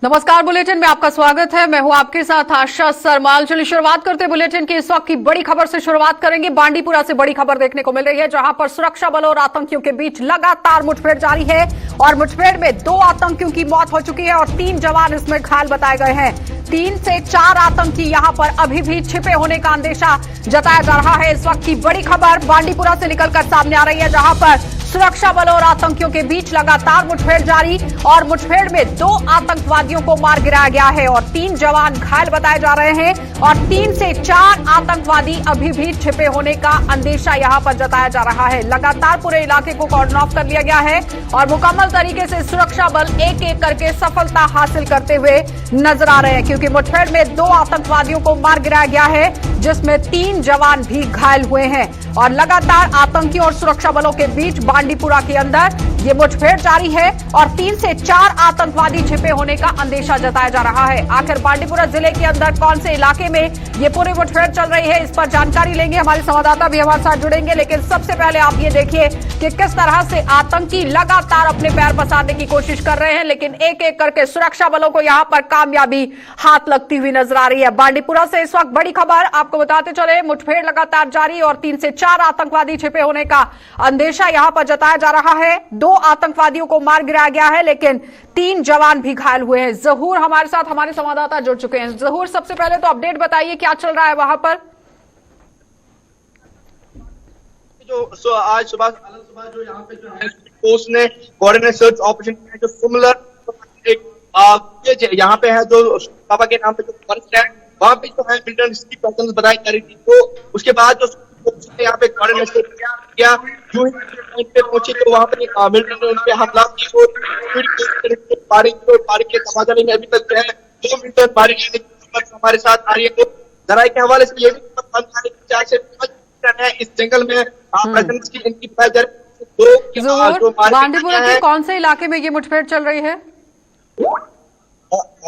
नमस्कार, बुलेटिन में आपका स्वागत है। मैं हूं आपके साथ आशा सरमाल। चलिए शुरुआत करते हैं बुलेटिन की इस वक्त की बड़ी खबर से। शुरुआत करेंगे बांडीपुरा से। बड़ी खबर देखने को मिल रही है जहां पर सुरक्षा बलों और आतंकियों के बीच लगातार मुठभेड़ जारी है और मुठभेड़ में 2 आतंकियों की मौत हो चुकी है और 3 जवान इसमें घायल बताए गए हैं। 3 से 4 आतंकी यहां पर अभी भी छिपे होने का अंदेशा जताया जा रहा है। इस वक्त की बड़ी खबर बांडीपुरा से निकलकर सामने आ रही है जहां पर सुरक्षा बलों और आतंकियों के बीच लगातार मुठभेड़ जारी और मुठभेड़ में 2 आतंकवादियों को मार गिराया गया है और 3 जवान घायल बताए जा रहे हैं और 3 से 4 आतंकवादी अभी भी छिपे होने का अंदेशा यहां पर जताया जा रहा है। लगातार पूरे इलाके को कॉर्डन ऑफ कर लिया गया है और मुकम्मल तरीके से सुरक्षा बल एक एक करके सफलता हासिल करते हुए नजर आ रहे हैं क्योंकि मुठभेड़ में 2 आतंकवादियों को मार गिराया गया है जिसमें 3 जवान भी घायल हुए हैं और लगातार आतंकियों और सुरक्षा बलों के बीच बांडीपुरा के अंदर ये मुठभेड़ जारी है और 3 से 4 आतंकवादी छिपे होने का अंदेशा जताया जा रहा है। आखिर बांडीपुरा जिले के अंदर कौन से इलाके में ये पूरी मुठभेड़ चल रही है, इस पर जानकारी लेंगे। हमारे संवाददाता भी हमारे साथ जुड़ेंगे, लेकिन सबसे पहले आप ये देखिए कि किस तरह से आतंकी लगातार अपने पैर पसारने की कोशिश कर रहे हैं, लेकिन एक एक करके सुरक्षा बलों को यहां पर कामयाबी हाथ लगती हुई नजर आ रही है। बांडीपुरा से इस वक्त बड़ी खबर आपको बताते चले, मुठभेड़ लगातार जारी और 3 से 4 आतंकवादी छिपे होने का अंदेशा यहां पर जताया जा रहा है। 2 आतंकवादियों को मार गिराया गया है लेकिन 3 जवान भी घायल हुए हैं। जहूर हमारे साथ हमारे संवाददाता जुड़ चुके हैं। जहूर, सबसे पहले तो अपडेट बताइए, क्या चल रहा है वहां पर? आज सुबह जो यहाँ पे जो है पोस्ट ने कोऑर्डिनेट सर्च ऑपरेशन किया है, जो सिमिलर एक यहाँ पे है जो पापा के नाम पे जो फॉरेस्ट है वहाँ पे जो है मिलिटेंट की प्रेजेंस बताई जा रही थी। तो उसके बाद जो यहाँ पे कोऑर्डिनेट किया जो ही पे पहुंचे तो वहाँ पे मिलिटेंट ने उन पे हमला किया और पारी के तबादले में अभी तक जो है 2 मिलिटेंट मारे गए हमारे साथ आ रही है। तो जराये के हवाले से ये भी 4 से 5 है इस जंगल में प्रेजेंस की इनकी बांडीपुरा के कौन से इलाके में ये मुठभेड़ चल रही है?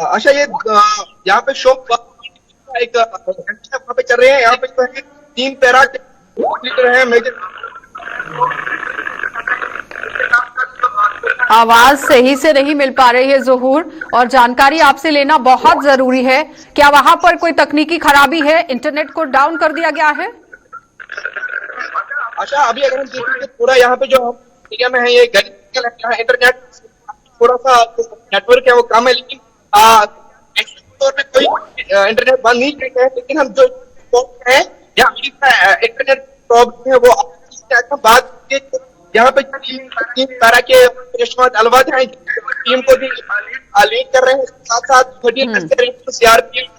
अच्छा, ये यहाँ पे शोक एक वहाँ पे चल रहे हैं। यहाँ पे तो है 3 पैरा है मेजर। आवाज सही से नहीं मिल पा रही है ज़हूर, और जानकारी आपसे लेना बहुत जरूरी है। क्या वहां पर कोई तकनीकी खराबी है, इंटरनेट को डाउन कर दिया गया है? अच्छा, अभी अगर हम देखेंगे पूरा यहाँ पे जो एरिया में है ये गली है, इंटरनेट थोड़ा सा नेटवर्क है वो कम है, लेकिन तौर पे कोई इंटरनेट बंद नहीं किया है। लेकिन हम जो है यहाँ इंटरनेट प्रॉब्लम है वो बात यहाँ पे 3 पैरा के अलवद हैं टीम को भी लीड कर रहे हैं, साथ साथ 13 सीआरपीएफ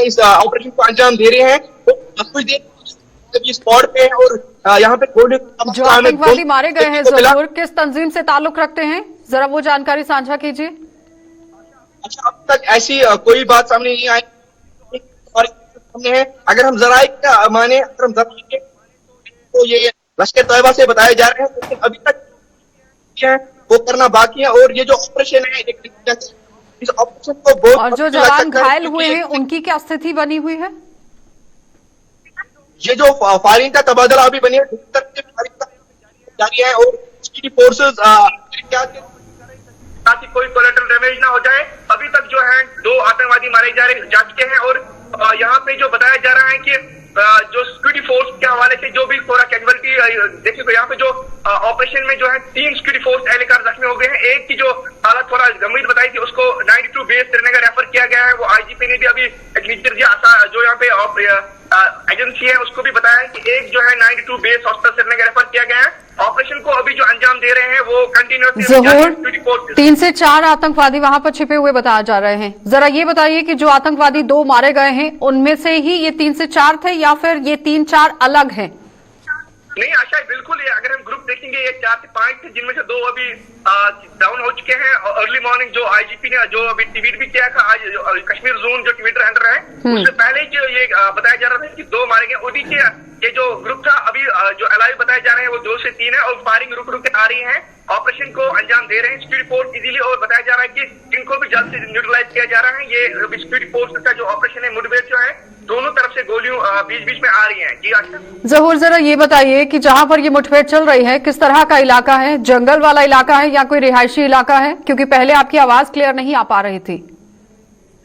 इस ऑपरेशन को अंजाम दे रहे हैं। तो कुछ देर स्पॉट पे है और यहाँ पे जो आतंकवादी मारे गए हैं ज़हूर किस तंजीम से ताल्लुक रखते हैं, जरा वो जानकारी साझा कीजिए। अच्छा, अब तक ऐसी कोई बात सामने नहीं आई सामने है। अगर हम जराये का माने, अगर हम जराये तो ये लश्कर तैयबा से बताए जा रहे हैं, लेकिन अभी तक वो करना बाकी है। और ये जो ऑपरेशन है इस ऑपरेशन को बहुत और जो जवान घायल हुए हैं उनकी क्या स्थिति बनी हुई है? ये जो फायरिंग का तबादला अभी बनी है जारी है और सिक्योरिटी फोर्सेस ताकि कोई कोलैटरल डैमेज ना हो जाए। अभी तक जो है 2 आतंकवादी मारे जा चुके हैं और यहाँ पे जो बताया जा रहा है कि जो सिक्योरिटी फोर्स के हवाले से जो भी थोड़ा कैजुअलिटी देखिए तो यहाँ पे जो ऑपरेशन में जो है 3 सिक्योरिटी फोर्स एहलकार जख्मी हो गए हैं। एक की जो हालत थोड़ा गंभीर बताई थी उसको 92 बेस श्रीनगर रेफर किया गया है। वो आईजीपी ने भी अभी एक लीडर जो यहाँ पे एजेंसी है उसको भी बताया है कि एक जो है 92 बेस हॉस्पिटल श्रीनगर रेफर किया गया है। ऑपरेशन को अभी जो अंजाम दे रहे हैं वो कंटिन्यूअसली 3 से 4 आतंकवादी वहां पर छिपे हुए बताए जा रहे हैं। जरा ये बताइए कि जो आतंकवादी 2 मारे गए हैं उनमें से ही ये 3 से 4 थे या फिर ये 3-4 अलग हैं? नहीं आशा, बिल्कुल ये अगर हम ग्रुप देखेंगे ये 4 से 5 थे, जिनमें से 2 अभी डाउन हो चुके हैं। अर्ली मॉर्निंग जो आईजीपी ने जो अभी ट्वीट भी किया था आज कश्मीर जोन जो ट्विटर हैंडल है उससे पहले जो ये बताया जा रहा था कि 2 मारे गए। उन्हीं के ये जो ग्रुप था अभी जो अलाइव बताए जा रहे हैं वो 2 से 3 है और फायरिंग रुक रुक आ रही है। ऑपरेशन को अंजाम दे रहे हैं सिक्योरिटी फोर्स इजीली और बताया जा रहा है कि इनको भी जल्द से न्यूट्रलाइज किया जा रहा है। ये सिक्योरिटी फोर्स का जो ऑपरेशन है मुठभेड़ जो है दोनों तरफ से गोलियों बीच बीच में आ रही हैं। जी आशा। जहूर, जरा ये बताइए कि जहां पर ये मुठभेड़ चल रही है किस तरह का इलाका है? जंगल वाला इलाका है या कोई रिहायशी इलाका है? क्योंकि पहले आपकी आवाज क्लियर नहीं आ पा रही थी।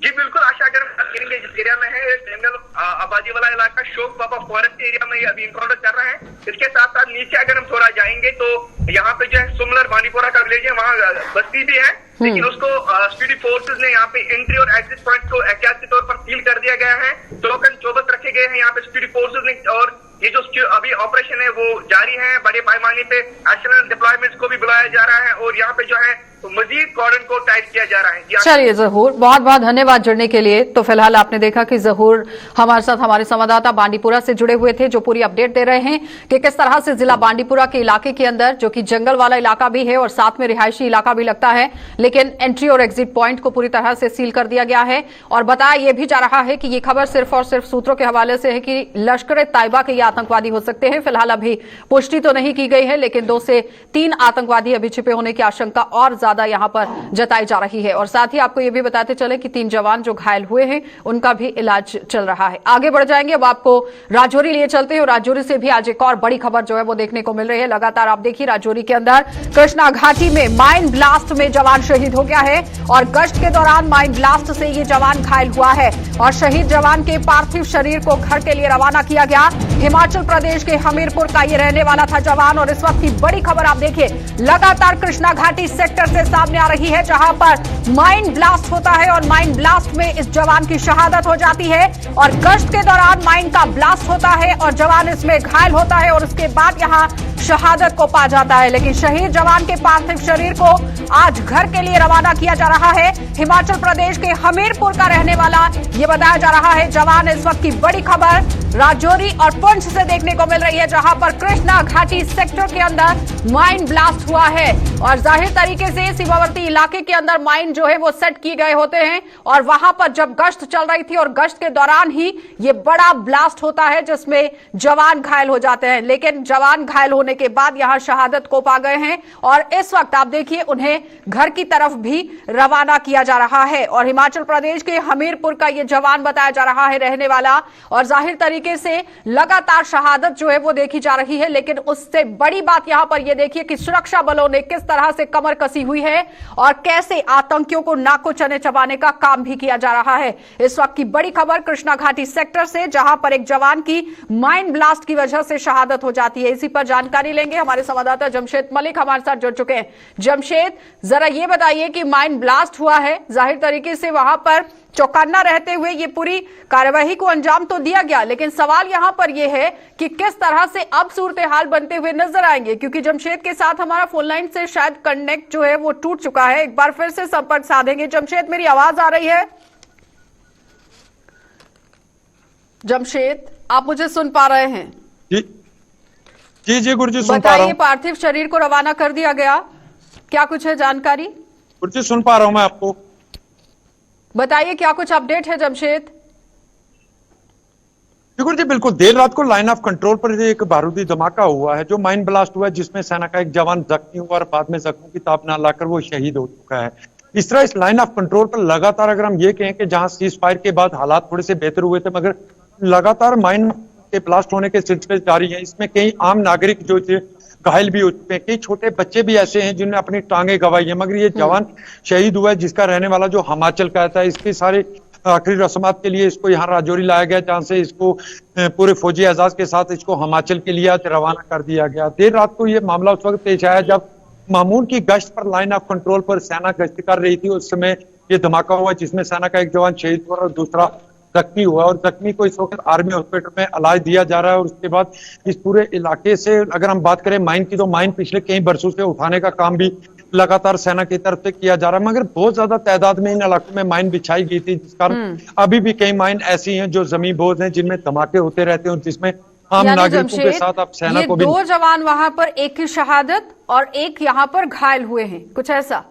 जी बिल्कुल आशा, अगर हम करेंगे जिस एरिया में है जंगल आबादी वाला इलाका, शोक बाबा फॉरेस्ट एरिया में ये अभी इनकाउंटर चल रहा है। इसके साथ साथ नीचे अगर हम थोड़ा जाएंगे तो यहाँ पे जो है सुमलर बांडीपोरा का विलेज है, वहाँ बस्ती भी है, लेकिन उसको स्पीडी फोर्सेस ने यहाँ पे एंट्री और एग्जिट पॉइंट को एहतियात के तौर पर सील कर दिया गया है। टोकन चौबस रखे गए हैं यहाँ पे स्पीडी फोर्सेस ने, और ये जो अभी ऑपरेशन है वो जारी है। बड़े पैमाने पे एडिशनल डिप्लॉयमेंट्स को भी बुलाया जा रहा है और यहाँ पे जो है तो मजीद कॉर्डन को टाइट किया जा रहा है। चलिए जहूर, बहुत बहुत धन्यवाद जुड़ने के लिए। तो फिलहाल आपने देखा कि जहूर हमारे साथ हमारे संवाददाता बांडीपुरा से जुड़े हुए थे, जो पूरी अपडेट दे रहे हैं कि किस तरह से जिला बांडीपुरा के इलाके के अंदर, जो कि जंगल वाला इलाका भी है और साथ में रिहायशी इलाका भी लगता है, लेकिन एंट्री और एग्जिट पॉइंट को पूरी तरह से सील कर दिया गया है। और बताया यह भी जा रहा है कि ये खबर सिर्फ और सिर्फ सूत्रों के हवाले से है कि लश्कर तैयबा के ये आतंकवादी हो सकते हैं। फिलहाल अभी पुष्टि तो नहीं की गई है, लेकिन 2 से 3 आतंकवादी अभी छिपे होने की आशंका और ज्यादा यहां पर जताई जा रही है। और साथ ही आपको यह भी बताते चले कि 3 जवान जो घायल हुए हैं उनका भी इलाज चल रहा है। आगे बढ़ जाएंगे, अब आपको राजौरी लिए चलते हैं और राजौरी से भी आज एक और बड़ी खबर जो है वो देखने को मिल रही है। लगातार आप देखिए राजौरी के अंदर कृष्णा घाटी में माइन ब्लास्ट में जवान शहीद हो गया है और गश्त के दौरान माइन ब्लास्ट से ये जवान घायल हुआ है और शहीद जवान के पार्थिव शरीर को घर के लिए रवाना किया गया। हिमाचल प्रदेश के हमीरपुर का ये रहने वाला था जवान। और इस वक्त की बड़ी खबर आप देखिए, लगातार कृष्णा घाटी सेक्टर से सामने आ रही है, जहां पर माइन ब्लास्ट होता है और माइन ब्लास्ट में इस जवान की शहादत हो जाती है और गश्त के दौरान माइन का ब्लास्ट होता है और जवान इसमें घायल होता है और उसके बाद यहां शहादत को पा जाता है। लेकिन शहीद जवान के पार्थिव शरीर को आज घर के लिए रवाना किया जा रहा है। हिमाचल प्रदेश के हमीरपुर का रहने वाला ये बताया जा रहा है जवान। इस वक्त की बड़ी खबर राजौरी और पुंछ से देखने को मिल रही है, जहां पर कृष्णा घाटी सेक्टर के अंदर माइन ब्लास्ट हुआ है और जाहिर तरीके से सीमावर्ती इलाके के अंदर माइन जो है वो सेट किए गए होते हैं और वहां पर जब गश्त चल रही थी और गश्त के दौरान ही ये बड़ा ब्लास्ट होता है जिसमें जवान घायल हो जाते हैं। लेकिन जवान घायल होने के बाद यहां शहादत को पा गए हैं और इस वक्त आप देखिए उन्हें घर की तरफ भी रवाना किया जा रहा है। और हिमाचल प्रदेश के हमीरपुर का ये जवान बताया जा रहा है रहने वाला, और जाहिर तरीके से लगातार शहादत जो है वो देखी जा रही है। लेकिन उससे बड़ी बात यहां पर ये देखिए कि सुरक्षा बलों ने किस तरह से कमर कसी हुई है और कैसे आतंकियों को नाको चने चबाने का काम भी किया जा रहा है। इस वक्त की बड़ी खबर कृष्णा घाटी सेक्टर से, जहां पर एक जवान की माइन ब्लास्ट की वजह से शहादत हो जाती है। इसी पर जानकारी लेंगे, हमारे संवाददाता जमशेद मलिक हमारे साथ जुड़ चुके हैं। जमशेद, जरा ये बताइए कि माइन ब्लास्ट हुआ है, जाहिर तरीके से वहां पर चौकन्ना रहते हुए ये पूरी कार्यवाही को अंजाम तो दिया गया, लेकिन सवाल यहां पर यह है कि किस तरह से अब सूरत हाल बनते हुए नजर आएंगे, क्योंकि जमशेद के साथ हमारा फोन लाइन से शायद कनेक्ट जो है वो टूट चुका है। एक बार फिर से संपर्क साधेंगे। जमशेद, मेरी आवाज आ रही है? जमशेद, आप मुझे सुन पा रहे हैं? जी जी गुरुजी, सुन पा रहा बताइए, हूँ। पार्थिव शरीर को रवाना कर दिया गया, क्या कुछ है जानकारी? गुरुजी सुन पा रहा हूँ मैं आपको। बताइए क्या कुछ अपडेट है जमशेद? जी बिल्कुल, देर रात को लाइन ऑफ कंट्रोल पर एक बारूदी धमाका हुआ है जो माइन ब्लास्ट हुआ है, जिसमें सेना का एक जवान जख्मी हुआ और बाद में जख्मों की ताप ना लाकर वो शहीद हो चुका है। इस तरह इस लाइन ऑफ कंट्रोल पर लगातार अगर हम ये कहें कि जहां सीज फायर के बाद हालात थोड़े से बेहतर हुए थे, मगर लगातार माइन के ब्लास्ट होने के सिलसिले जारी है। इसमें कई आम नागरिक जो घायल भी हो चुके हैं, कई छोटे बच्चे भी ऐसे हैं जिन्होंने अपनी टांगे गंवाई है, मगर ये जवान शहीद हुआ है जिसका रहने वाला जो हिमाचल का था। इसके सारे आखिरी रस्मात के लिए इसको यहाँ राजौरी लाया गया, जहां से इसको पूरे फौजी एजाज के साथ इसको हिमाचल के लिए रवाना कर दिया गया। देर रात को ये मामला उस वक्त पेश आया जब मामूल की गश्त पर लाइन ऑफ कंट्रोल पर सेना गश्त कर रही थी। उस समय ये धमाका हुआ जिसमें सेना का एक जवान शहीद हुआ और दूसरा जख्मी हुआ, और जख्मी को इस वक्त आर्मी हॉस्पिटल में इलाज दिया जा रहा है। और उसके बाद इस पूरे इलाके से अगर हम बात करें माइन की, तो माइन पिछले कई वर्षों से उठाने का काम भी लगातार सेना की तरफ से किया जा रहा है, मगर बहुत ज्यादा तादाद में इन इलाकों में माइन बिछाई गई थी, जिस कारण अभी भी कई माइन ऐसी हैं जो जमीन बोझ हैं, जिनमें धमाके होते रहते हैं और जिसमें आम नागरिकों के साथ अब सेना को भी। 2 जवान वहां पर, एक की शहादत और एक यहाँ पर घायल हुए हैं, कुछ ऐसा?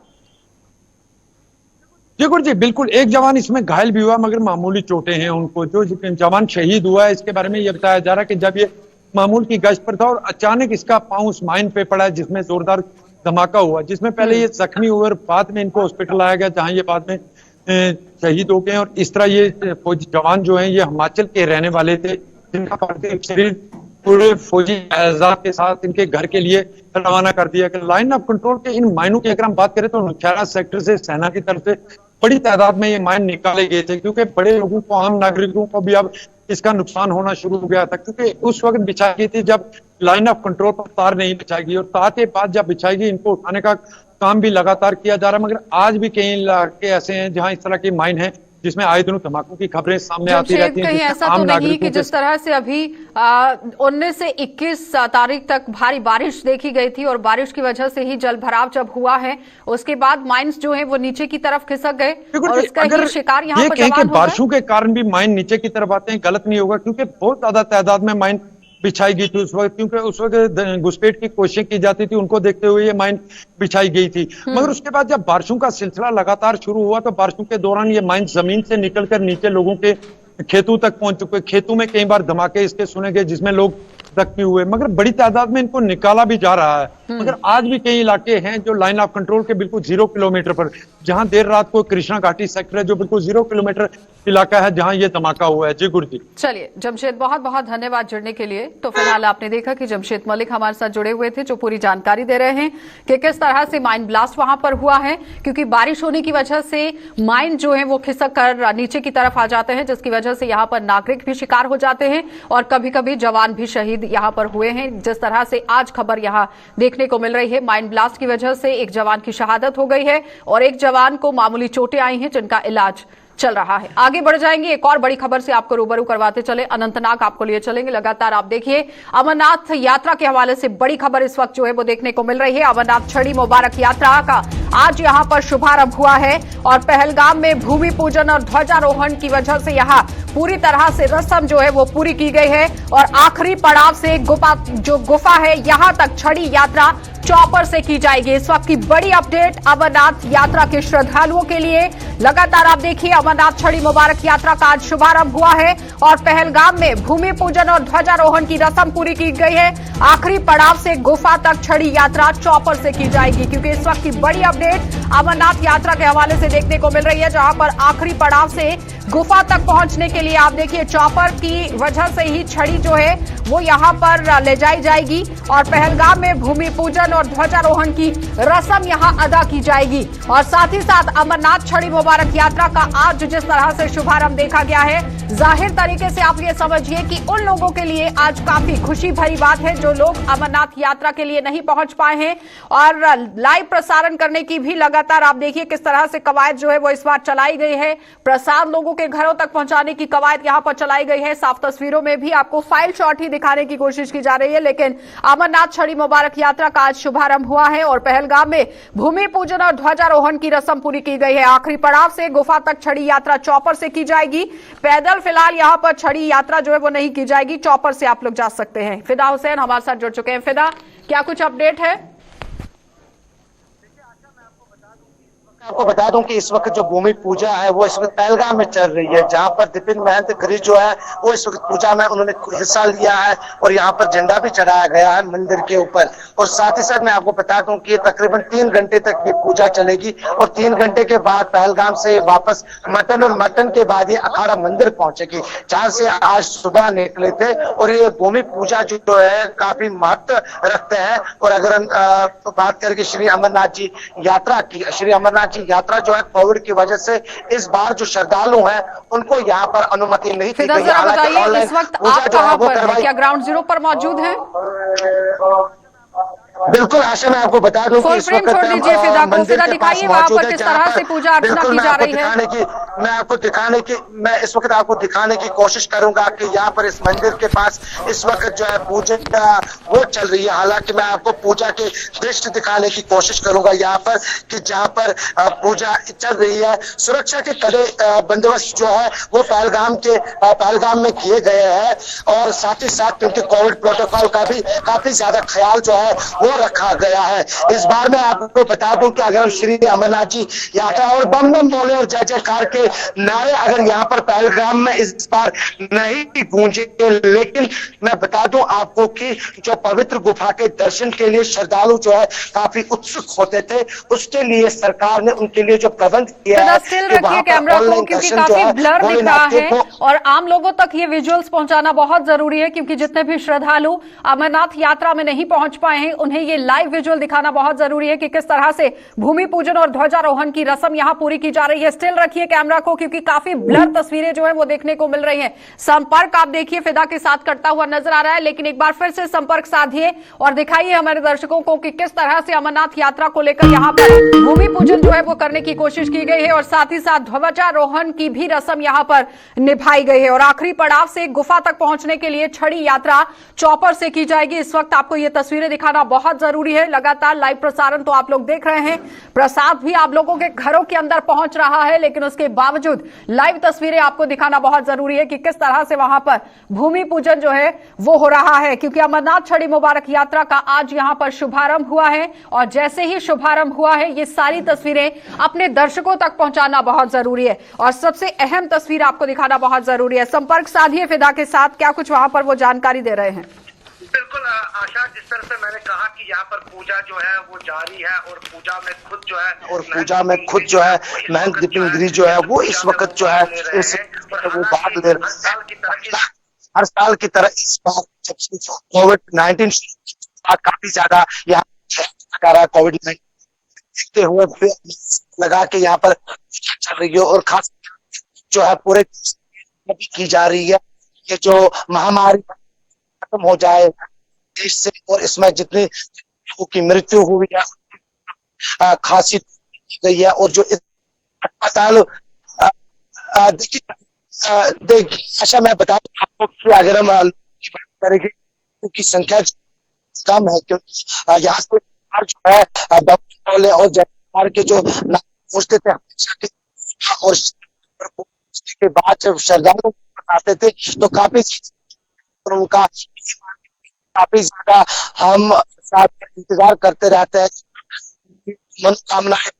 जी गुरुजी बिल्कुल, एक जवान इसमें घायल भी हुआ मगर मामूली चोटें हैं उनको। जो जवान शहीद हुआ है इसके बारे में यह बताया जा रहा है कि जब ये मामूल की गश्त पर था और अचानक इसका पांव उस माइन पे पड़ा है जिसमें जोरदार धमाका हुआ, जिसमें पहले ये जख्मी हुए और बाद में इनको हॉस्पिटल लाया गया, जहां ये बाद में शहीद हो गए। और इस तरह ये फौजी जवान जो हैं ये हिमाचल के रहने वाले थे, जिनका पार्थिव शरीर पूरे फौजी एजाज के साथ इनके घर के लिए रवाना कर दिया गया। लाइन ऑफ कंट्रोल के इन माइनों की अगर हम बात करें तो नौशहरा सेक्टर से सेना की तरफ से बड़ी तादाद में ये माइन निकाले गए थे, क्योंकि बड़े लोगों को, आम नागरिकों को भी अब इसका नुकसान होना शुरू हो गया था, क्योंकि उस वक्त बिछाई गई थी जब लाइन ऑफ कंट्रोल पर तार नहीं बिछाई गई, और तार के बाद जब बिछाई गई इनको उठाने का काम भी लगातार किया जा रहा है। मगर आज भी कई इलाके ऐसे हैं जहां इस तरह की माइन है जिसमें आए दिनों धमाकों की खबरें सामने आती रहती हैं। कहीं ऐसा तो नहीं कि जिस तरह से अभी 19 से 21 तारीख तक भारी बारिश देखी गई थी और बारिश की वजह से ही जल भराव जब हुआ है उसके बाद माइंस जो है वो नीचे की तरफ खिसक गए और उसका ही शिकार यहाँ पर जवान हो गए। बारिशों के कारण भी माइन नीचे की तरफ आते हैं, गलत नहीं होगा, क्योंकि बहुत ज्यादा तादाद में माइन बिछाई गई थी उस वक्त, क्योंकि उस वक्त घुसपैठ की कोशिश की जाती थी, उनको देखते हुए ये माइन बिछाई गई थी। मगर उसके बाद जब बारिशों का सिलसिला लगातार शुरू हुआ तो बारिशों के दौरान ये माइन जमीन से निकलकर नीचे लोगों के खेतों तक पहुंच चुके। खेतों में कई बार धमाके इसके सुने गए जिसमें लोग जख्मी हुए, मगर बड़ी तादाद में इनको निकाला भी जा रहा है। मगर आज भी कई इलाके हैं जो लाइन ऑफ कंट्रोल के बिल्कुल 0 किलोमीटर पर, जहां देर रात को कृष्णा घाटी सेक्टर है जो बिल्कुल 0 किलोमीटर इलाका है जहां ये धमाका हुआ है। जी गुरु जी। चलिए जमशेद, बहुत बहुत धन्यवाद जुड़ने के लिए। तो फिलहाल आपने देखा कि जमशेद मलिक हमारे साथ जुड़े हुए थे जो पूरी जानकारी दे रहे हैं कि किस तरह से माइन ब्लास्ट वहां पर हुआ है, क्योंकि बारिश होने की वजह से माइन जो है वो खिसक कर नीचे की तरफ आ जाते हैं, जिसकी वजह से यहाँ पर नागरिक भी शिकार हो जाते हैं और कभी कभी जवान भी शहीद यहाँ पर हुए हैं। जिस तरह से आज खबर यहाँ देखने को मिल रही है, माइन ब्लास्ट की वजह से एक जवान की शहादत हो गई है और एक जवान को मामूली चोटें आई हैं जिनका इलाज चल रहा है। आगे बढ़ जाएंगे, एक और बड़ी खबर से आपको रूबरू करवाते चले। अनंतनाग आपको लिए चलेंगे। लगातार आप देखिए अमरनाथ यात्रा के हवाले से बड़ी खबर इस वक्त जो है वो देखने को मिल रही है। अमरनाथ छड़ी मुबारक यात्रा का आज यहां पर शुभारंभ हुआ है और पहलगाम में भूमि पूजन और ध्वजारोहण की वजह से यहां पूरी तरह से रस्म जो है वो पूरी की गई है और आखिरी पड़ाव से गुफा है यहां तक छड़ी यात्रा चॉपर से की जाएगी। इस वक्त की बड़ी अपडेट अमरनाथ यात्रा के श्रद्धालुओं के लिए। लगातार आप देखिए अमरनाथ छड़ी मुबारक यात्रा का आज शुभारंभ हुआ है और पहलगाम में भूमि पूजन और ध्वजारोहण की रस्म पूरी की गई है। आखिरी पड़ाव से गुफा तक छड़ी यात्रा चॉपर से की जाएगी, क्योंकि इस वक्त की बड़ी अपडेट अमरनाथ यात्रा के हवाले से देखने को मिल रही है, जहां पर आखिरी पड़ाव से गुफा तक पहुंचने के लिए आप देखिए चॉपर की वजह से ही छड़ी जो है वो यहां पर ले जाई जाएगी और पहलगाम में भूमि पूजन और ध्वजारोहण की रस्म यहां अदा की जाएगी। और साथ ही साथ अमरनाथ छड़ी मुबारक यात्रा का आज जिस तरह से शुभारंभ देखा गया है, जाहिर तरीके से आप ये समझिए कि उन लोगों के लिए आज काफी खुशी भरी बात है जो लोग अमरनाथ यात्रा के लिए नहीं पहुंच पाए हैं। और लाइव प्रसारण करने की भी लगातार आप देखिए किस तरह से कवायद जो है वो इस बार चलाई गई है। प्रसाद लोगों के घरों तक पहुंचाने की कवायद यहां पर चलाई गई है। साफ तस्वीरों में भी आपको फाइल शॉट ही दिखाने की कोशिश की जा रही है, लेकिन अमरनाथ छड़ी मुबारक यात्रा का आज शुभारंभ हुआ है और पहलगाम में भूमि पूजन और ध्वजारोहण की रस्म पूरी की गई है। आखिरी पड़ाव से गुफा तक छड़ी यात्रा चॉपर से की जाएगी। पैदल फिलहाल यहां पर छड़ी यात्रा जो है वो नहीं की जाएगी, चॉपर से आप लोग जा सकते हैं। फिदा हुसैन हमारे साथ जुड़ चुके हैं। फिदा, क्या कुछ अपडेट है? आपको बता दूं कि इस वक्त जो भूमि पूजा है वो इस वक्त पहलगाम में चल रही है, जहां पर दिपिन महंत गिरी जो है वो इस वक्त पूजा में उन्होंने हिस्सा लिया है और यहाँ पर झंडा भी चढ़ाया गया है मंदिर के ऊपर। और साथ ही साथ मैं आपको बता दूं कि तकरीबन 3 घंटे तक ये पूजा चलेगी और 3 घंटे के बाद पहलगाम से वापस मटन और मटन के बाद ये अखाड़ा मंदिर पहुंचेगी, जहां से आज सुबह निकले थे। और ये भूमि पूजा जो है काफी महत्व रखते हैं। और अगर हम बात करके श्री अमरनाथ जी यात्रा की, श्री अमरनाथ यात्रा जो है कोविड की वजह से इस बार जो श्रद्धालु हैं उनको यहाँ पर अनुमति नहीं दी गई। बताइए इस वक्त आप कहाँ पर हैं? क्या ग्राउंड जीरो पर मौजूद हैं? बिल्कुल आशा, मैं आपको बता दूं कि इस वक्त मंदिर के पास मौजूद है जहां पर बिल्कुल मैं इस वक्त आपको दिखाने की कोशिश करूंगा कि यहाँ पर इस मंदिर के पास इस वक्त जो है पूजा वो चल रही है। हालांकि मैं आपको पूजा के दृश्य दिखाने की कोशिश करूंगा यहाँ पर कि जहाँ पर पूजा चल रही है। सुरक्षा के कड़े बंदोबस्त जो है वो पहलगाम में किए गए हैं और साथ ही साथ क्योंकि कोविड प्रोटोकॉल का भी काफी ज्यादा ख्याल जो है वो रखा गया है। इस बार मैं आपको बता दूं कि अगर श्री अमरनाथ जी यात्रा और बम बम बोले और जय जयकार के के नारे अगर यहाँ पर पहलगाम में इस बार नहीं गूंजे, लेकिन मैं बता दूं आपको कि जो पवित्र गुफा के दर्शन के लिए श्रद्धालु जो है काफी उत्सुक होते थे, उसके लिए सरकार ने उनके लिए जो प्रबंध किया है स्टिल रखिए कैमरा को, क्योंकि काफी ब्लर दिख रहा है और आम लोगों तक ये विजुअल्स पहुंचाना बहुत जरूरी है, क्योंकि जितने भी श्रद्धालु अमरनाथ यात्रा में नहीं पहुंच पाए हैं उन्हें ये लाइव विजुअल दिखाना बहुत जरूरी है कि किस तरह से भूमि पूजन और ध्वजारोहण की रस्म यहां पूरी की जा रही है। स्टिल रखिए कैमरा को, क्योंकि काफी ब्लर तस्वीरें जो है वो देखने को मिल रही है। संपर्क आप देखिए फिदा के साथ करता हुआ नजर आ रहा है, लेकिन एक बार फिर से संपर्क साधिए और दिखाइए हमारे दर्शकों को कि किस तरह से अमरनाथ यात्रा को लेकर यहां पर भूमि पूजन जो है वो करने की कोशिश की गई है और साथ ही साथ ध्वजारोहण की भी रस्म यहां पर निभाई गई है। और आखिरी पड़ाव से गुफा तक पहुंचने के लिए छड़ी यात्रा चॉपर से की जाएगी। इस वक्त आपको ये तस्वीरें दिखाना बहुत जरूरी है। लगातार लाइव प्रसारण तो आप लोग देख रहे हैं, प्रसाद भी आप लोगों के घरों के अंदर पहुंच रहा है, लेकिन उसके बावजूद लाइव तस्वीरें आपको दिखाना बहुत जरूरी है कि किस तरह से वहां पर भूमि पूजन जो है वो हो रहा है, क्योंकि अमरनाथ छड़ी मुबारक यात्रा का आज यहां पर शुभारंभ हुआ है और जैसे ही शुभारंभ हुआ है ये सारी तस्वीरें अपने दर्शकों तक पहुंचाना बहुत जरूरी है और सबसे अहम तस्वीर आपको दिखाना बहुत जरूरी है। संपर्क साधिए फिदा के साथ, क्या कुछ वहां पर वो जानकारी दे रहे हैं? बिल्कुल आशा, जिस तरह से मैंने कहा कि यहाँ पर पूजा जो है वो जारी है और पूजा में खुद जो है महंत दिपिन गिरी जो है वो इस वक्त जो है वो भाग ले रहे हैं। हर साल की तरह इस बार कोविड-19 काफी ज्यादा यहाँ कोविड-19 देखते हुए लगा के यहाँ पर चल रही है और खास जो है पूरे की जा रही है कि जो महामारी खत्म हो जाए देश से और इसमें जितनी लोगों की मृत्यु हुई है खांसी की गई है और जो अस्पताल देखिए अच्छा मैं बता दूं आपको कि अगर हम बात करेंगे क्योंकि संख्या कम है, क्योंकि यहाँ से जो है डॉक्टर और जयमार के जो पहुंचते थे और के बाद जब श्रद्धालु आते थे तो काफी उनका काफी ज्यादा हम साथ इंतजार करते रहते हैं मनोकामनाएं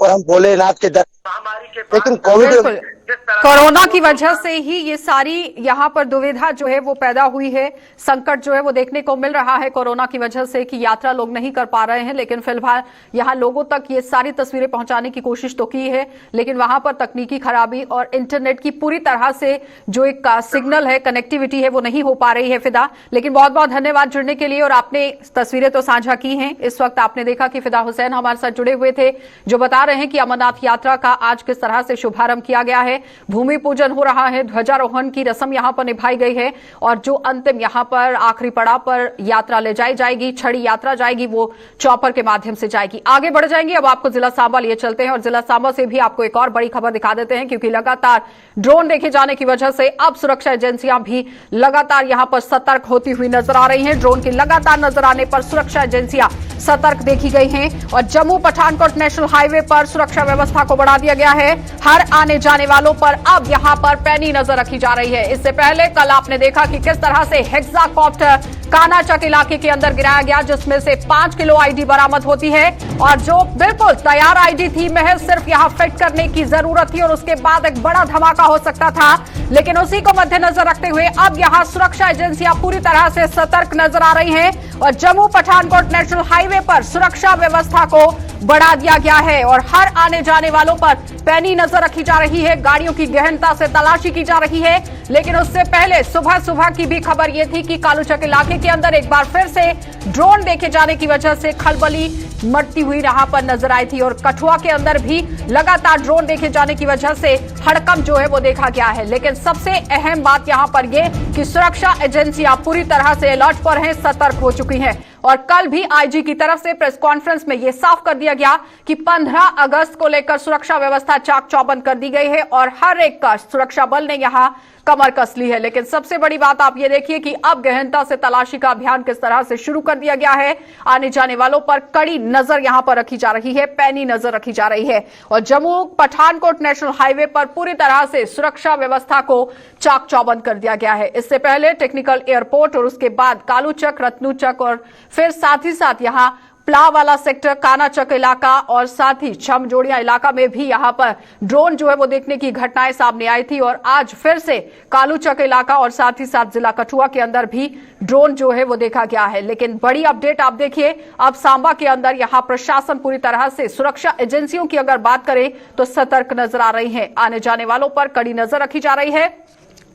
और हम भोलेनाथ के दर्शन, लेकिन कोविड कोरोना की वजह से ही ये सारी यहाँ पर दुविधा जो है वो पैदा हुई है। संकट जो है वो देखने को मिल रहा है कोरोना की वजह से कि यात्रा लोग नहीं कर पा रहे हैं, लेकिन फिलहाल यहाँ लोगों तक ये सारी तस्वीरें पहुंचाने की कोशिश तो की है, लेकिन वहां पर तकनीकी खराबी और इंटरनेट की पूरी तरह से जो एक सिग्नल है, कनेक्टिविटी है, वो नहीं हो पा रही है। फिदा, लेकिन बहुत बहुत धन्यवाद जुड़ने के लिए और आपने तस्वीरें तो साझा की हैं। इस वक्त आपने देखा कि फिदा हुसैन हमारे साथ जुड़े हुए थे जो बता रहे हैं कि अमरनाथ यात्रा का आज किस तरह से शुभारंभ किया गया है, भूमि पूजन हो रहा है, ध्वजारोहण की रस्म यहां पर निभाई गई है और जो अंतिम यहां पर आखिरी पड़ाव पर यात्रा ले जाई जाएगी, छड़ी यात्रा जाएगी, वो चॉपर के माध्यम से जाएगी। आगे बढ़ जाएंगे, अब आपको जिला सांबा लिए चलते हैं और जिला सांबा से भी आपको एक और बड़ी खबर दिखा देते हैं, क्योंकि लगातार ड्रोन देखे जाने की वजह से अब सुरक्षा एजेंसियां भी लगातार यहां पर सतर्क होती हुई नजर आ रही हैं। ड्रोन के लगातार नजर आने पर सुरक्षा एजेंसियां सतर्क देखी गई हैं और जम्मू पठानकोट नेशनल हाईवे पर सुरक्षा व्यवस्था को बढ़ा दिया गया है। हर आने जाने वालों पर अब यहां पर पैनी नजर रखी जा रही है। इससे पहले कल आपने देखा कि किस तरह से हेक्साकॉप्टर कानाचक इलाके के अंदर गिराया गया, जिसमें से 5 किलो आईडी बरामद होती है और जो बिल्कुल तैयार आईडी थी, महज सिर्फ यहां फिट करने की जरूरत थी और उसके बाद एक बड़ा धमाका हो सकता था। लेकिन उसी को मद्देनजर रखते हुए अब यहां सुरक्षा एजेंसियां पूरी तरह से सतर्क नजर आ रही हैं और जम्मू पठानकोट नेशनल हाईवे पर सुरक्षा व्यवस्था को बढ़ा दिया गया है और हर आने जाने वालों पर पैनी नजर रखी जा रही है। गाड़ियों की गहनता से तलाशी की जा रही है। लेकिन उससे पहले सुबह सुबह की भी खबर यह थी कि कालूचक इलाके के अंदर एक बार फिर से ड्रोन देखे जाने की वजह से खलबली मचती हुई यहां पर नजर आई थी और कठुआ के अंदर भी लगातार ड्रोन देखे जाने की वजह से हड़कंप जो है वो देखा गया है। लेकिन सबसे अहम बात यहां पर यह कि सुरक्षा एजेंसियां पूरी तरह से अलर्ट पर हैं, सतर्क हो चुकी हैं और कल भी आईजी की तरफ से प्रेस कॉन्फ्रेंस में यह साफ कर दिया गया कि 15 अगस्त को लेकर सुरक्षा व्यवस्था चाक चौबंद कर दी गई है और हर एक का सुरक्षा बल ने यहां कमर कस ली है। लेकिन सबसे बड़ी बात आप ये देखिए कि अब गहनता से तलाशी का अभियान किस तरह से शुरू कर दिया गया है। आने जाने वालों पर कड़ी नजर यहां पर रखी जा रही है, पैनी नजर रखी जा रही है और जम्मू पठानकोट नेशनल हाईवे पर पूरी तरह से सुरक्षा व्यवस्था को चाक चौबंद कर दिया गया है। इससे पहले टेक्निकल एयरपोर्ट और उसके बाद कालूचक, रत्नूचक और फिर साथ ही साथ यहां प्ला वाला सेक्टर, कानाचक इलाका और साथ ही छमजोड़िया इलाका में भी यहां पर ड्रोन जो है वो देखने की घटनाएं सामने आई थी। और आज फिर से कालूचक इलाका और साथ ही साथ जिला कठुआ के अंदर भी ड्रोन जो है वो देखा गया है। लेकिन बड़ी अपडेट आप देखिए, अब सांबा के अंदर यहां प्रशासन पूरी तरह से, सुरक्षा एजेंसियों की अगर बात करें तो सतर्क नजर आ रही है। आने जाने वालों पर कड़ी नजर रखी जा रही है।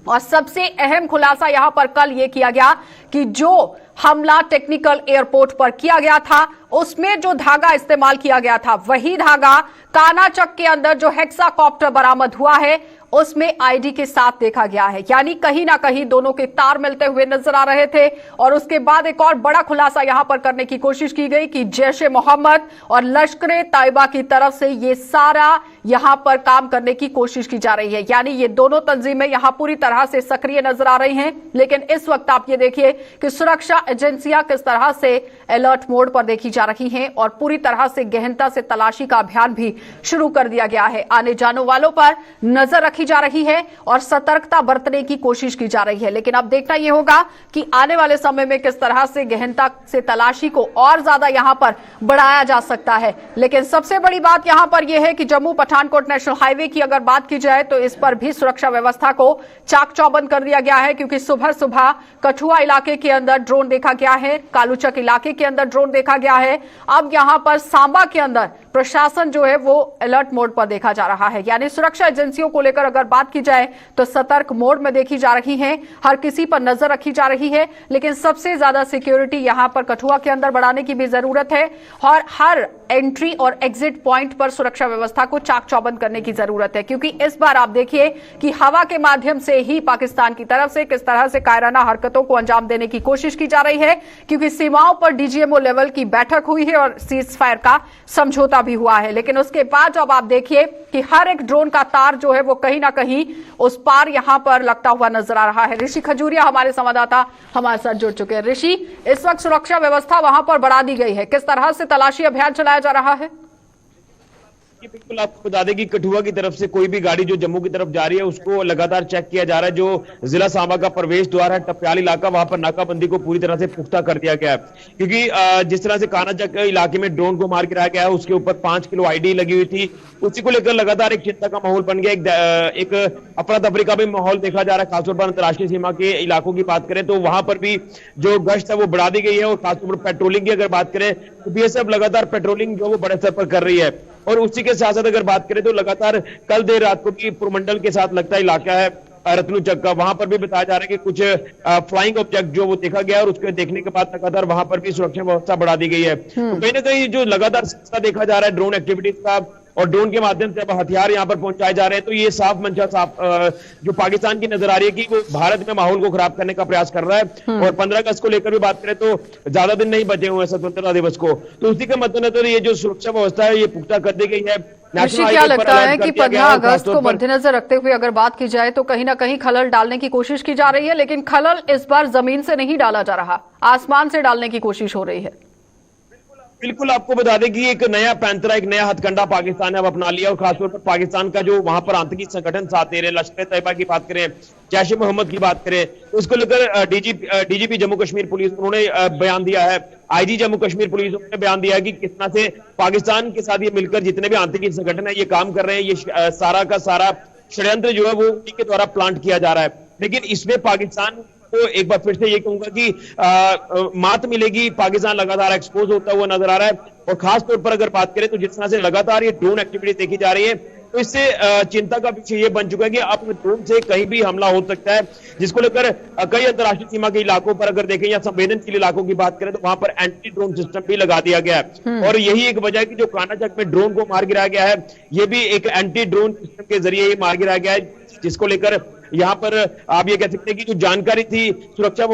और सबसे अहम खुलासा यहां पर कल यह किया गया कि जो हमला टेक्निकल एयरपोर्ट पर किया गया था, उसमें जो धागा इस्तेमाल किया गया था, वही धागा कानाचक के अंदर जो हेक्साकॉप्टर बरामद हुआ है उसमें आईडी के साथ देखा गया है। यानी कहीं ना कहीं दोनों के तार मिलते हुए नजर आ रहे थे। और उसके बाद एक और बड़ा खुलासा यहां पर करने की कोशिश की गई कि जैश-ए-मोहम्मद और लश्कर-ए-तैयबा की तरफ से ये सारा यहां पर काम करने की कोशिश की जा रही है। यानी ये दोनों तंजीमें यहां पूरी तरह से सक्रिय नजर आ रही हैं। लेकिन इस वक्त आप ये देखिए कि सुरक्षा एजेंसियां किस तरह से अलर्ट मोड पर देखी जा रही हैं और पूरी तरह से गहनता से तलाशी का अभियान भी शुरू कर दिया गया है। आने जाने वालों पर नजर रखी जा रही है और सतर्कता बरतने की कोशिश की जा रही है। लेकिन अब देखना यह होगा कि आने वाले समय में किस तरह से गहनता से तलाशी को और ज्यादा यहां पर बढ़ाया जा सकता है। लेकिन सबसे बड़ी बात यहां पर यह है कि जम्मू पठानकोट नेशनल हाईवे की अगर बात की जाए तो इस पर भी सुरक्षा व्यवस्था को चाक चौबंद कर दिया गया है, क्योंकि सुबह सुबह कठुआ इलाके के अंदर ड्रोन देखा गया है, कालूचक इलाके के अंदर ड्रोन देखा गया है। अब यहां पर सांबा के अंदर प्रशासन जो है वो अलर्ट मोड पर देखा जा रहा है। यानी सुरक्षा एजेंसियों को लेकर अगर बात की जाए तो सतर्क मोड में देखी जा रही है, हर किसी पर नजर रखी जा रही है। लेकिन सबसे ज्यादा सिक्योरिटी यहां पर कठुआ के अंदर बढ़ाने की भी जरूरत है और हर एंट्री और एग्जिट पॉइंट पर सुरक्षा व्यवस्था को चाक चौबंद करने की जरूरत है। क्योंकि इस बार आप देखिए कि हवा के माध्यम से ही पाकिस्तान की तरफ से किस तरह से कायराना हरकतों को अंजाम देने की कोशिश की जा रही है, क्योंकि सीमाओं पर डीजीएमओ लेवल की बैठक हुई है और सीज फायर का समझौता भी हुआ है। लेकिन उसके बाद जब आप देखिए कि हर एक ड्रोन का तार जो है वो कहीं ना कहीं उस पार यहां पर लगता हुआ नजर आ रहा है। ऋषि खजूरिया हमारे संवाददाता हमारे साथ जुड़ चुके हैं। ऋषि, इस वक्त सुरक्षा व्यवस्था वहां पर बढ़ा दी गई है, किस तरह से तलाशी अभियान चलाया जा रहा है? बिल्कुल आपको बता दें कि कठुआ की तरफ से कोई भी गाड़ी जो जम्मू की तरफ जा रही है उसको लगातार चेक किया जा रहा है। जो जिला सांबा का प्रवेश द्वार है टप्याल इलाका, वहां पर नाकाबंदी को पूरी तरह से पुख्ता कर दिया गया है। क्योंकि जिस तरह से कानाचक इलाके में ड्रोन को मार गिराया गया है, उसके ऊपर 5 किलो आईडी लगी हुई थी, उसी को लेकर लगातार एक चिंता का माहौल बन गया। एक अफरा तफरी का भी माहौल देखा जा रहा है। खासतौर पर अंतर्राष्ट्रीय सीमा के इलाकों की बात करें तो वहां पर भी जो गश्त है वो बढ़ा दी गई है। और खासतौर पर पेट्रोलिंग की अगर बात करें तो बीएसएफ लगातार पेट्रोलिंग जो वो बड़े स्तर पर कर रही है। और उसी के साथ साथ अगर बात करें तो लगातार कल देर रात को भी पुरमंडल के साथ लगता इलाका है रत्नुचक का, वहां पर भी बताया जा रहा है कि कुछ फ्लाइंग ऑब्जेक्ट जो वो देखा गया और उसके देखने के बाद लगातार वहां पर भी सुरक्षा व्यवस्था बढ़ा दी गई है। तो कहीं ना कहीं जो लगातार सिलसिला देखा जा रहा है ड्रोन एक्टिविटीज का और ड्रोन के माध्यम से अब हथियार यहां पर पहुंचाए जा रहे हैं, तो ये साफ मंशा साफ जो पाकिस्तान की नजर आ रही है कि वो भारत में माहौल को खराब करने का प्रयास कर रहा है। और 15 अगस्त को लेकर भी बात करें तो ज्यादा दिन नहीं बचे हुए हैं स्वतंत्रता दिवस को, तो उसी के मद्देनजर ये जो सुरक्षा व्यवस्था है ये पुख्ता कर दी गई है। ऋषि, क्या लगता है कि 15 अगस्त को मद्देनजर रखते हुए अगर बात की जाए तो कहीं ना कहीं खलल डालने की कोशिश की जा रही है, लेकिन खलल इस बार जमीन से नहीं डाला जा रहा, आसमान से डालने की कोशिश हो रही है? बिल्कुल आपको बता दें कि एक नया पैंतरा, एक नया हथकंडा पाकिस्तान ने अब अपना लिया। और खासतौर पर पाकिस्तान का जो वहां पर आतंकी संगठन साथ दे रहे हैं, लश्कर-ए-तैयबा की बात करें, जैश-ए-मोहम्मद की बात करें, तो उसको लेकर डीजीपी जम्मू कश्मीर पुलिस उन्होंने बयान दिया है। आईजी जम्मू कश्मीर पुलिस ने बयान दिया है कि किस तरह से पाकिस्तान के साथ ये मिलकर जितने भी आतंकी संगठन है ये काम कर रहे हैं, ये सारा का सारा षड्यंत्र जो है वो उन्हीं के द्वारा प्लांट किया जा रहा है। लेकिन इसमें पाकिस्तान तो एक बार फिर से ये कहूंगा कि मात मिलेगी। पाकिस्तान लगातार एक्सपोज होता हुआ नजर आ रहा है। और खास तौर पर अगर बात करें तो जिस तरह से लगातार ये ड्रोन एक्टिविटी देखी जा रही है, तो इससे चिंता का विषय ये बन चुका है कि अब ड्रोन से कहीं भी हमला हो सकता है, जिसको लेकर कई अंतर्राष्ट्रीय सीमा के इलाकों पर अगर देखें या संवेदनशील इलाकों की बात करें तो वहां पर एंटी ड्रोन सिस्टम भी लगा दिया गया है। और यही एक वजह है कि जो कानाचक में ड्रोन को मार गिराया गया है, ये भी एक एंटी ड्रोन सिस्टम के जरिए ही मार गिराया गया है, जिसको लेकर यहाँ पर आप ये कह सकते हैं कि जो जानकारी थी सुरक्षा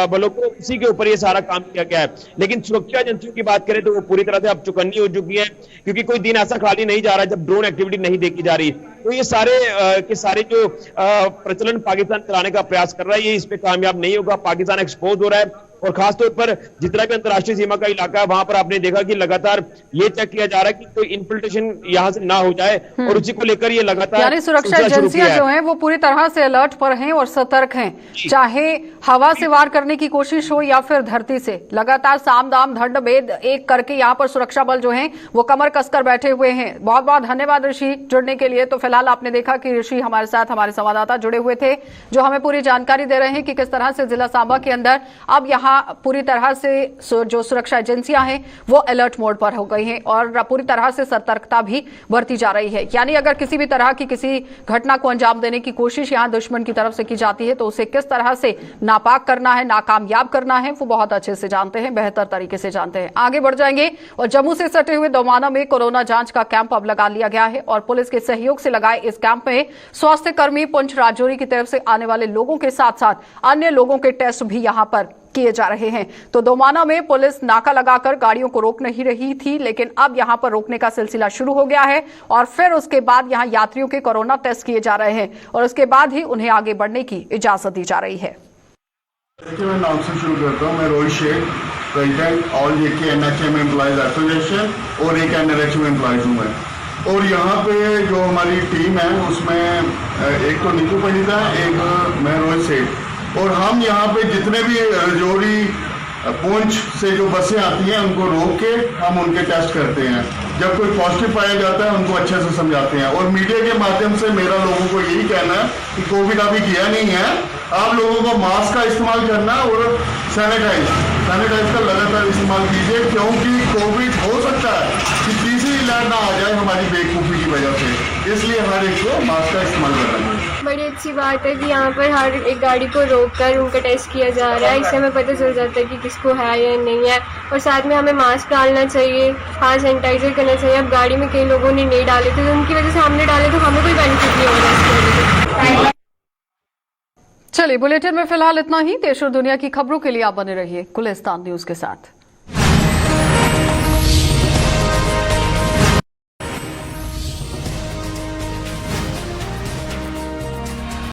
बलों को, उसी के ऊपर ये सारा काम किया गया है। लेकिन सुरक्षा एजेंसियों की बात करें तो वो पूरी तरह से अब चौकन्नी हो चुकी है, क्योंकि कोई दिन ऐसा खाली नहीं जा रहा जब ड्रोन एक्टिविटी नहीं देखी जा रही। तो ये सारे के सारे जो प्रचलन पाकिस्तान चलाने का प्रयास कर रहा है, ये इस पे कामयाब नहीं होगा। पाकिस्तान एक्सपोज हो रहा है और खासतौर पर जितना भी अंतर्राष्ट्रीय सीमा का इलाका है वहां पर आपने देखा कि लगातार ये चेक किया जा रहा है कि कोई इन्फिल्ट्रेशन यहाँ से ना हो जाए और उसी को लेकर ये लगातार यानी सुरक्षा एजेंसियां जो हैं वो पूरी तरह से अलर्ट पर हैं और सतर्क हैं, चाहे हवा से वार करने की कोशिश हो या फिर धरती से। लगातार साम दाम दंड भेद एक करके यहाँ पर सुरक्षा बल जो हैं वो कमर कसकर बैठे हुए हैं। बहुत बहुत धन्यवाद ऋषि जुड़ने के लिए। तो फिलहाल आपने देखा कि ऋषि हमारे साथ हमारे संवाददाता जुड़े हुए थे जो हमें पूरी जानकारी दे रहे हैं कि किस तरह से जिला सांबा के अंदर अब यहाँ पूरी तरह से जो सुरक्षा एजेंसियां हैं वो अलर्ट मोड पर हो गई हैं और पूरी तरह से सतर्कता भी बरती जा रही है। यानी अगर किसी भी तरह की किसी घटना को अंजाम देने की कोशिश यहाँ दुश्मन की तरफ से की जाती है तो उसे किस तरह से नापाक करना है, नाकामयाब करना है, वो बहुत अच्छे से जानते हैं, बेहतर तरीके से जानते हैं। आगे बढ़ जाएंगे और जम्मू से सटे हुए दोमाना में कोरोना जांच का कैंप अब लगा लिया गया है और पुलिस के सहयोग से लगाए इस कैंप में स्वास्थ्य कर्मी, पुंछ राजौरी की तरफ से आने वाले लोगों के साथ साथ अन्य लोगों के टेस्ट भी यहां पर किए जा रहे हैं। तो दोमाना में पुलिस नाका लगाकर गाड़ियों को रोक नहीं रही थी, लेकिन अब यहां पर रोकने का सिलसिला शुरू हो गया है और फिर उसके बाद यहां यात्रियों के कोरोना टेस्ट किए जा रहे हैं और उसके बाद ही उन्हें आगे बढ़ने की इजाजत दी जा रही है। मैं नाम से शुरू करता हूँ। मैं रोहित शेख, प्रेसिडेंट ऑल जेके एनएचएम एम्प्लॉइज एसोसिएशन और एक एनएचएम एम्प्लॉइज हूँ मैं। और यहाँ पे जो हमारी टीम है उसमें एक तो निकू पंडिता है, एक मैं रोहित शेख। और हम यहाँ पे जितने भी राजौरी पुंछ से जो बसें आती हैं उनको रोक के हम उनके टेस्ट करते हैं। जब कोई पॉजिटिव पाया जाता है उनको अच्छे से समझाते हैं। और मीडिया के माध्यम से मेरा लोगों को यही कहना है कि कोविड अभी गया नहीं है, आप लोगों को मास्क का इस्तेमाल करना और सैनिटाइज का लगातार इस्तेमाल कीजिए, क्योंकि कोविड हो सकता है कि तीसरी लहर ना आ जाए हमारी बेवकूफ़ी की वजह से। इसलिए हर एक को मास्क का इस्तेमाल करना है। बड़ी अच्छी बात है कि यहाँ पर हर एक गाड़ी को रोककर उनका टेस्ट किया जा रहा है। इससे हमें पता चल जाता है कि किसको है या नहीं है। और साथ में हमें मास्क डालना चाहिए, हाथ सैनिटाइजर करना चाहिए। अब गाड़ी में कई लोगों ने नहीं डाले थे तो उनकी वजह से हमने डाले तो हमें कोई बेनिफिट नहीं हो रहा इसकी वजह से। चलिए, बुलेटिन में फिलहाल इतना ही। देश और दुनिया की खबरों के लिए आप बने रहिए गुलिस्तान न्यूज के साथ।